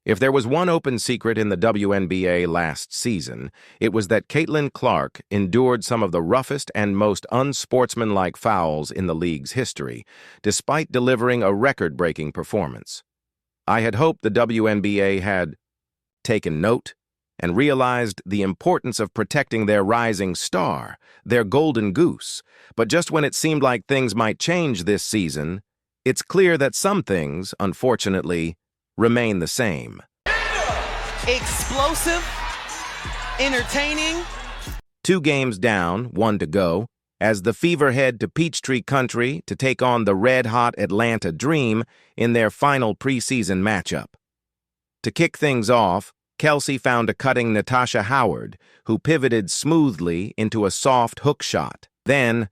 If there was one open secret in the WNBA last season, it was that Caitlin Clark endured some of the roughest and most unsportsmanlike fouls in the league's history, despite delivering a record-breaking performance. I had hoped the WNBA had taken note and realized the importance of protecting their rising star, their golden goose. But just when it seemed like things might change this season, it's clear that some things, unfortunately, remain the same. Explosive, entertaining. 2 games down, 1 to go, as the Fever head to Peachtree Country to take on the red-hot Atlanta Dream in their final preseason matchup. To kick things off, Kelsey found a cutting Natasha Howard, who pivoted smoothly into a soft hook shot. Then,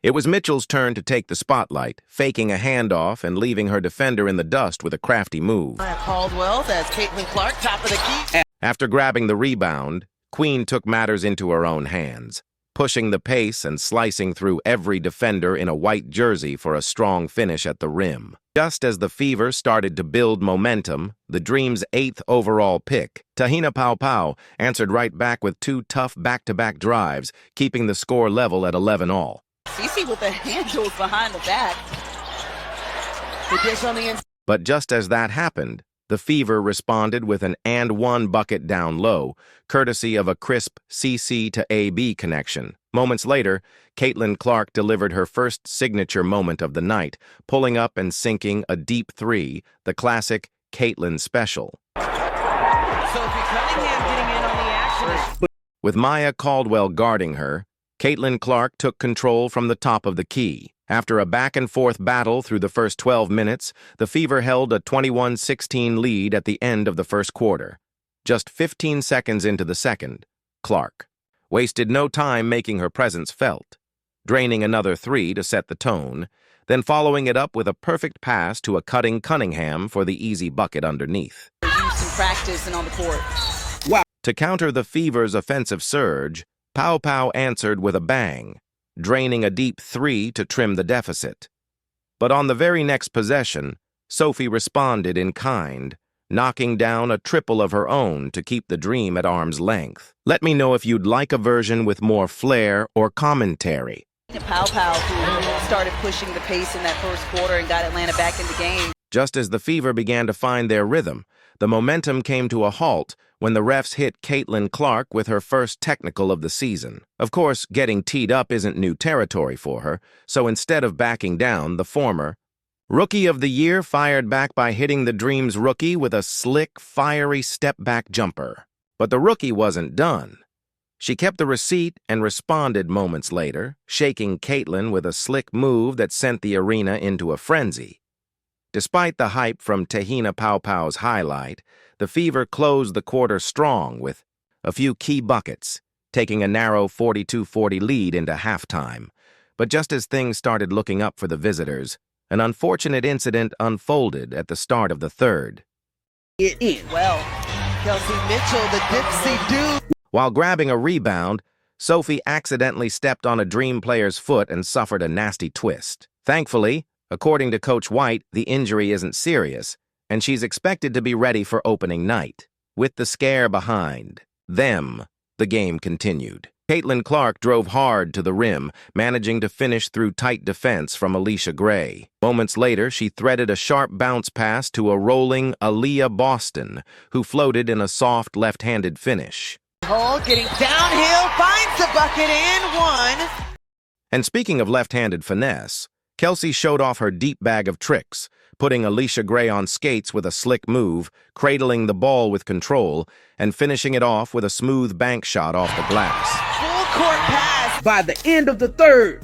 it was Mitchell's turn to take the spotlight, faking a handoff and leaving her defender in the dust with a crafty move. Caldwell, that's Caitlin Clark, top of the key. After grabbing the rebound, Queen took matters into her own hands, pushing the pace and slicing through every defender in a white jersey for a strong finish at the rim. Just as the Fever started to build momentum, the Dream's 8th overall pick, Tahina Paopao, answered right back with 2 tough back-to-back drives, keeping the score level at 11-all. Cece with the handles behind the back. The dish on the inside. But just as that happened, the Fever responded with an and-one bucket down low, courtesy of a crisp CC to AB connection. Moments later, Caitlin Clark delivered her first signature moment of the night, pulling up and sinking a deep 3, the classic Caitlin special. Sophie Cunningham getting in on the action. With Maya Caldwell guarding her, Caitlin Clark took control from the top of the key. After a back-and-forth battle through the first 12 minutes, the Fever held a 21-16 lead at the end of the first quarter. Just 15 seconds into the second, Clark wasted no time making her presence felt, draining another 3 to set the tone, then following it up with a perfect pass to a cutting Cunningham for the easy bucket underneath. Used some practice and on the court. Wow. To counter the Fever's offensive surge, Paopao answered with a bang, draining a deep 3 to trim the deficit. But on the very next possession, Sophie responded in kind, knocking down a triple of her own to keep the Dream at arm's length. Let me know if you'd like a version with more flair or commentary. Paopao, who started pushing the pace in that first quarter and got Atlanta back in the game. Just as the Fever began to find their rhythm, the momentum came to a halt when the refs hit Caitlin Clark with her first technical of the season. Of course, getting teed up isn't new territory for her, so instead of backing down, the former Rookie of the Year fired back by hitting the Dream's rookie with a slick, fiery step-back jumper. But the rookie wasn't done. She kept the receipt and responded moments later, shaking Caitlin with a slick move that sent the arena into a frenzy. Despite the hype from Tahina Paopao's highlight, the Fever closed the quarter strong with a few key buckets, taking a narrow 42-40 lead into halftime. But just as things started looking up for the visitors, an unfortunate incident unfolded at the start of the third. Well, Kelsey Mitchell, the Dipsy Dude. While grabbing a rebound, Sophie accidentally stepped on a Dream player's foot and suffered a nasty twist. Thankfully, according to Coach White, the injury isn't serious, and she's expected to be ready for opening night. With the scare behind them, the game continued. Caitlin Clark drove hard to the rim, managing to finish through tight defense from Alicia Gray. Moments later, she threaded a sharp bounce pass to a rolling Aaliyah Boston, who floated in a soft left-handed finish. Hall getting downhill, finds the bucket and 1. And speaking of left-handed finesse, Kelsey showed off her deep bag of tricks, putting Alicia Gray on skates with a slick move, cradling the ball with control, and finishing it off with a smooth bank shot off the glass. Full court pass. By the end of the third,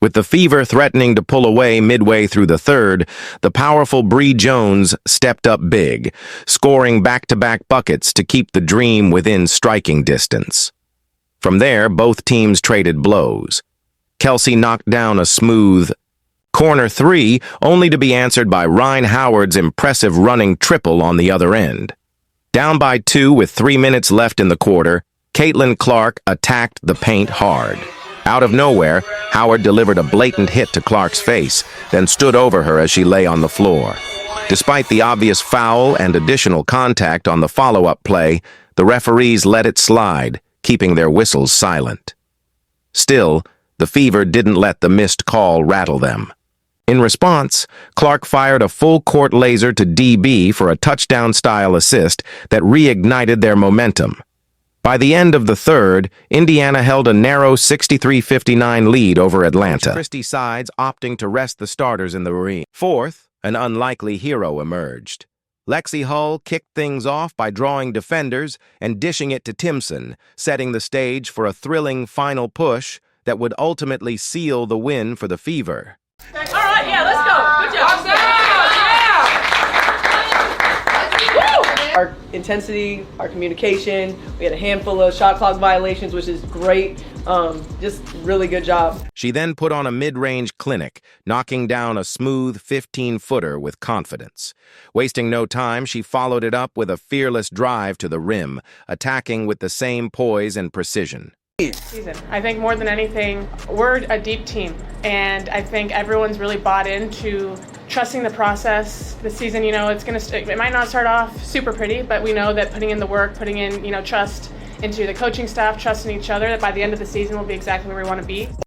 With the Fever threatening to pull away midway through the third, the powerful Bree Jones stepped up big, scoring back-to-back buckets to keep the Dream within striking distance. From there, both teams traded blows. Kelsey knocked down a smooth corner 3, only to be answered by Rhyne Howard's impressive running triple on the other end. Down by 2 with 3 minutes left in the quarter, Caitlin Clark attacked the paint hard. Out of nowhere, Howard delivered a blatant hit to Clark's face, then stood over her as she lay on the floor. Despite the obvious foul and additional contact on the follow-up play, the referees let it slide, keeping their whistles silent. Still, the Fever didn't let the missed call rattle them. In response, Clark fired a full-court laser to DB for a touchdown-style assist that reignited their momentum. By the end of the third, Indiana held a narrow 63-59 lead over Atlanta. Christie sides opting to rest the starters in the arena. Fourth, an unlikely hero emerged. Lexi Hull kicked things off by drawing defenders and dishing it to Timpson, setting the stage for a thrilling final push that would ultimately seal the win for the Fever. All right, yeah, let's go. Good job. Our intensity, our communication, we had a handful of shot clock violations, which is great. Just really good job. She then put on a mid-range clinic, knocking down a smooth 15-footer with confidence. Wasting no time, she followed it up with a fearless drive to the rim, attacking with the same poise and precision. I think more than anything, we're a deep team, and I think everyone's really bought into trusting the process. This season, you know, it might not start off super pretty, but we know that putting in the work, putting in, trust into the coaching staff, trust in each other, that by the end of the season we'll be exactly where we want to be.